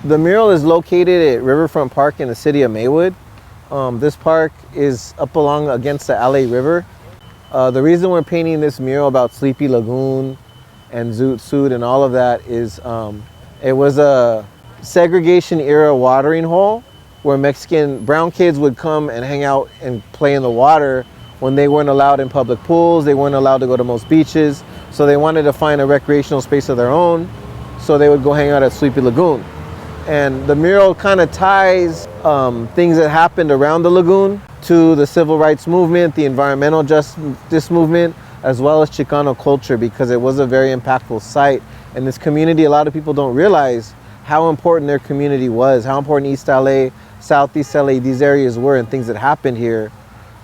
The mural is located at Riverfront Park in the city of Maywood. This park is up along against the LA River. The reason we're painting this mural about Sleepy Lagoon and Zoot Suit and all of that is it was a segregation era watering hole where Mexican brown kids would come and hang out and play in the water when they weren't allowed in public pools, they weren't allowed to go to most beaches, so they wanted to find a recreational space of their own, so they would go hang out at Sleepy Lagoon. And the mural kind of ties things that happened around the lagoon to the civil rights movement, the environmental justice movement, as well as Chicano culture, because it was a very impactful site. And this community, a lot of people don't realize how important their community was, how important East LA, Southeast LA, these areas were, and things that happened here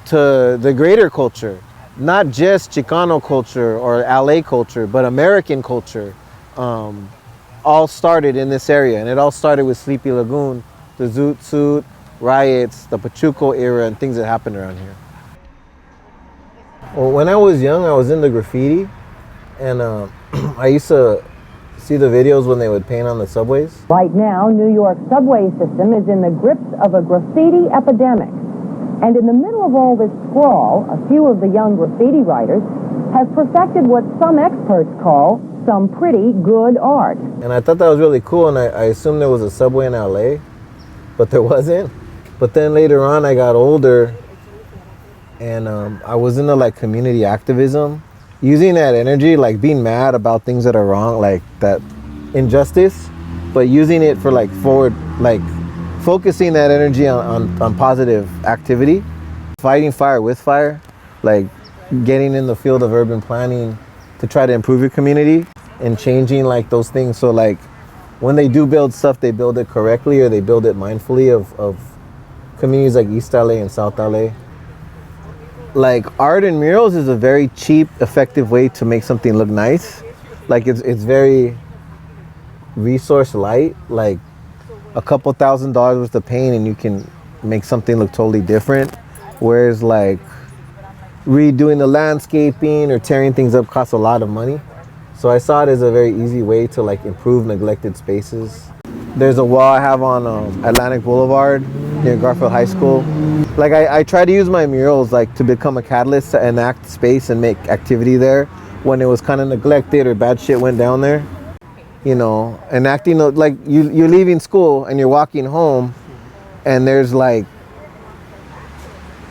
to the greater culture. Not just Chicano culture or LA culture, but American culture. All started in this area, and it all started with Sleepy Lagoon, the Zoot Suit riots, the Pachuco era, and things that happened around here. Well, when I was young, I was into graffiti, and I used to see the videos when they would paint on the subways. Right now, New York's subway system is in the grips of a graffiti epidemic. And in the middle of all this sprawl, a few of the young graffiti writers have perfected what some experts call some pretty good art. And I thought that was really cool, and I assumed there was a subway in LA, but there wasn't. But then later on, I got older, and I was into like community activism, using that energy, like being mad about things that are wrong, like that injustice, but using it for like forward, like focusing that energy on positive activity, fighting fire with fire, like getting in the field of urban planning to try to improve your community and changing like those things. So like when they do build stuff, they build it correctly, or they build it mindfully of communities like East LA and South LA. Like art and murals is a very cheap, effective way to make something look nice. Like it's very resource light, like a couple $1,000s worth of paint and you can make something look totally different. Whereas like redoing the landscaping or tearing things up costs a lot of money. So I saw it as a very easy way to like improve neglected spaces. There's a wall I have on Atlantic Boulevard near Garfield High School. Like I try to use my murals like to become a catalyst to enact space and make activity there when it was kind of neglected or bad shit went down there. You know, enacting, like you're leaving school and you're walking home and there's like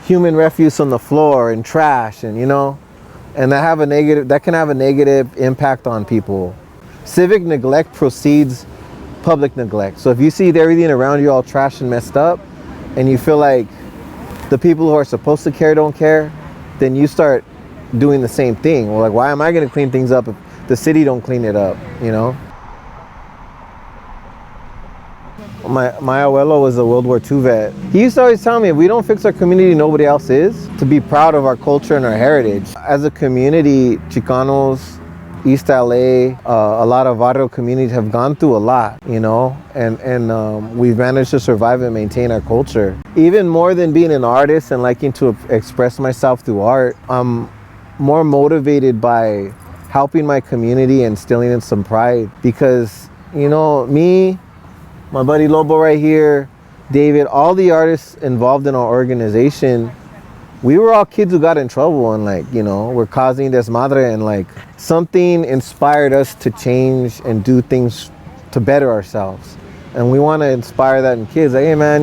human refuse on the floor and trash, and you know, and that can have a negative impact on people. Civic neglect precedes public neglect. So if you see everything around you all trashed and messed up, and you feel like the people who are supposed to care don't care, then you start doing the same thing. Well, like, why am I going to clean things up if the city don't clean it up, you know? My abuelo was a World War II vet. He used to always tell me, if we don't fix our community, nobody else is. To be proud of our culture and our heritage. As a community, Chicanos, East LA, a lot of barrio communities have gone through a lot, you know, and we've managed to survive and maintain our culture. Even more than being an artist and liking to express myself through art, I'm more motivated by helping my community and instilling in some pride. Because, you know, me, my buddy Lobo right here, David, all the artists involved in our organization, we were all kids who got in trouble and like, you know, we're causing desmadre, and like something inspired us to change and do things to better ourselves. And we want to inspire that in kids. Like, hey man,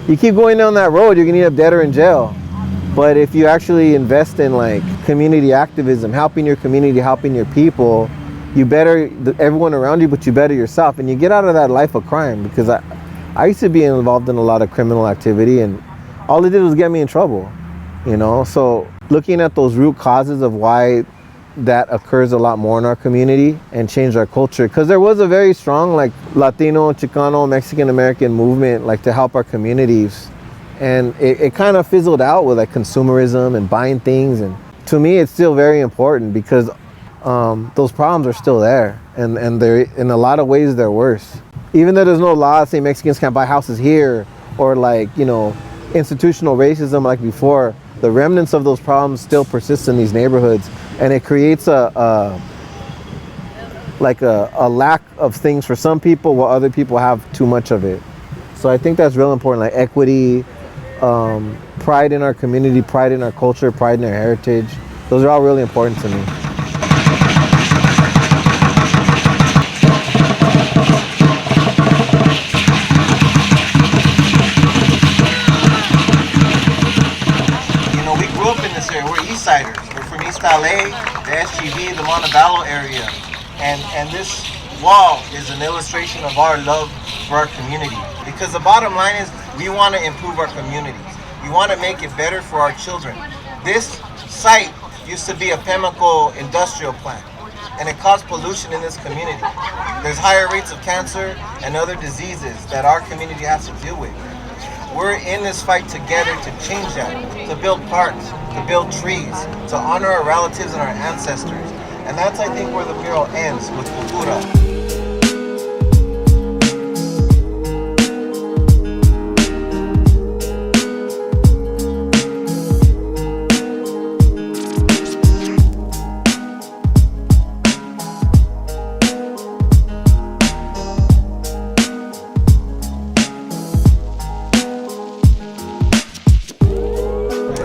you keep going down that road, you're gonna end up dead or in jail. But if you actually invest in like community activism, helping your community, helping your people, you better everyone around you, but you better yourself, and you get out of that life of crime. Because I used to be involved in a lot of criminal activity, and all it did was get me in trouble, you know? So looking at those root causes of why that occurs a lot more in our community and change our culture. Because there was a very strong like Latino, Chicano, Mexican American movement like to help our communities. And it kind of fizzled out with like consumerism and buying things. And to me, it's still very important because those problems are still there, and they're in a lot of ways they're worse. Even though there's no law saying Mexicans can't buy houses here, or like, you know, institutional racism like before, the remnants of those problems still persist in these neighborhoods, and it creates a like a lack of things for some people while other people have too much of it. So I think that's real important, like equity, pride in our community, pride in our culture, pride in our heritage. Those are all really important to me. You know, we grew up in this area. We're East Siders. We're from East LA, the SGV, the Montebello area. And this wall is an illustration of our love for our community. Because the bottom line is we want to improve our communities. We want to make it better for our children. This site used to be a chemical industrial plant, and it caused pollution in this community. There's higher rates of cancer and other diseases that our community has to deal with. We're in this fight together to change that, to build parks, to build trees, to honor our relatives and our ancestors. And that's, I think, where the mural ends, with cultura.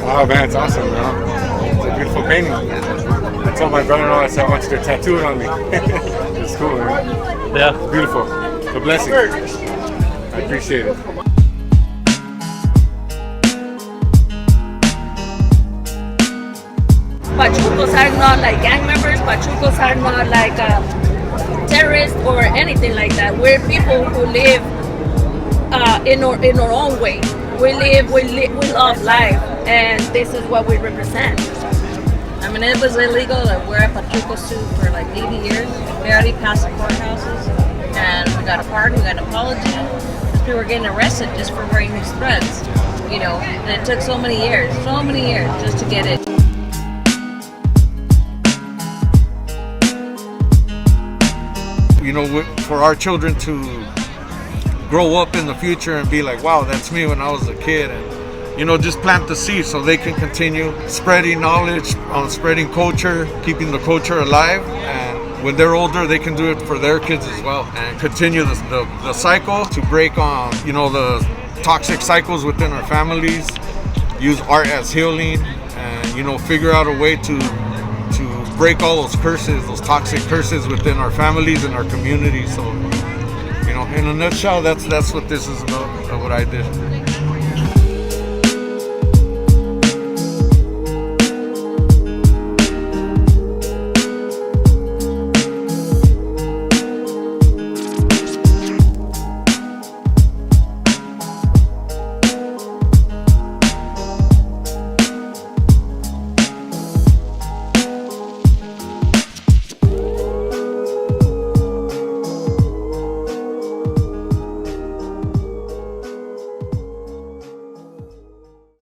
Oh man, it's awesome, man. It's a beautiful painting. I told my brother-in-law, I said I want you to tattoo it on me. It's cool, man. Yeah. It's beautiful. It's a blessing. I appreciate it. Pachucos are not like gang members. Pachucos are not like terrorists or anything like that. We're people who live in our own way. We love life, and this is what we represent. I mean, it was illegal to wear a Pachuco suit for like 80 years. We already passed the courthouses, and we got a pardon, we got an apology. People were getting arrested just for wearing these threads, you know, and it took so many years just to get it. You know, for our children to grow up in the future and be like, wow, that's me when I was a kid, and you know, just plant the seed so they can continue spreading knowledge, spreading culture, keeping the culture alive, and when they're older they can do it for their kids as well, and continue the cycle to break on, you know, the toxic cycles within our families, use art as healing, and you know, figure out a way to break all those curses, those toxic curses within our families and our communities. So, you know, in a nutshell, that's what this is about, what I did.